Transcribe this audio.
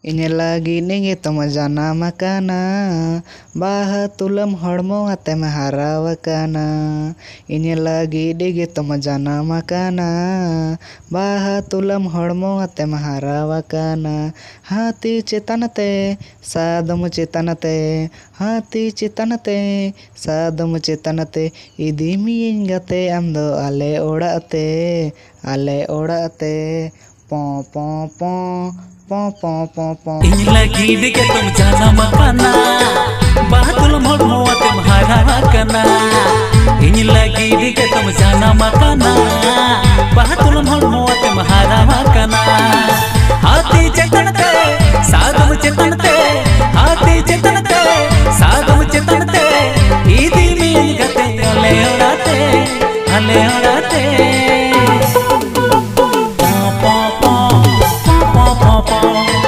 ᱤᱧ ᱞᱟᱹᱜᱤᱫ ᱜᱮᱛᱚᱢ ᱡᱟᱱᱟᱢ ᱟᱠᱟᱱᱟ, ᱵᱟᱦᱟ ᱛᱩᱞᱟᱹᱢ ᱦᱚᱲᱢᱚ ᱟᱛᱮᱢ ᱦᱟᱨᱟᱣ ᱟᱠᱟᱱᱟ। ᱤᱧ ᱞᱟᱹᱜᱤᱫ ᱜᱮᱛᱚᱢ ᱡᱟᱱᱟᱢ ᱟᱠᱟᱱᱟ, ᱵᱟᱦᱟ ᱛᱩᱞᱟᱹᱢ ᱦᱚᱲᱢᱚ ᱟᱛᱮᱢ ᱦᱟᱨᱟᱣ ᱟᱠᱟᱱᱟ। ᱦᱟᱹᱛᱤ ᱪᱮᱛᱟᱱ ᱛᱮ ᱥᱟᱫᱚᱢ ᱪᱮᱛᱟᱱ ᱛᱮ, ᱦᱟᱹᱛᱤ ᱪᱮᱛᱟᱱ ᱛᱮ ᱥᱟᱫᱚᱢ ᱪᱮᱛᱟᱱ te ᱤᱫᱤ ᱢᱤᱭᱟᱹᱧ ᱜᱟᱛᱮ ᱟᱢᱫᱚ ᱟᱞᱮ ᱚᱲᱟᱜ te, ᱟᱞᱮ ᱚᱲᱟᱜ te। ᱯᱚ ᱯᱚ ᱯᱚ ᱯᱚ ᱯᱚ ᱯᱚ ᱯᱚ। ᱤᱧ ᱞᱟᱹᱜᱤᱫ ᱜᱮᱛᱚᱢ ᱡᱟᱱᱟᱢ ᱟᱠᱟᱱᱟ, ᱵᱟᱦᱟ ᱛᱩᱞᱟᱹᱢ ᱦᱚᱲᱢᱚ ᱟᱛᱮᱢ ᱦᱟᱨᱟ ᱟᱠᱟᱱᱟ। ᱤᱧ ᱞᱟᱹᱜᱤᱫ ᱜᱮᱛᱚᱢ ᱡᱟᱱᱟᱢ ᱟᱠᱟᱱᱟ, ᱵᱟᱦᱟ ᱛᱩᱞᱟᱹᱢ ᱦᱚᱲᱢᱚ ᱟᱛᱮᱢ ᱦᱟᱨᱟ ᱟᱠᱟᱱᱟ। हाथी चेतन ते सादम चेतन ते, हाथी चेतन ते सादम चेतन ते इदी मीन गते अले ओड़ाते, अले ओड़ाते।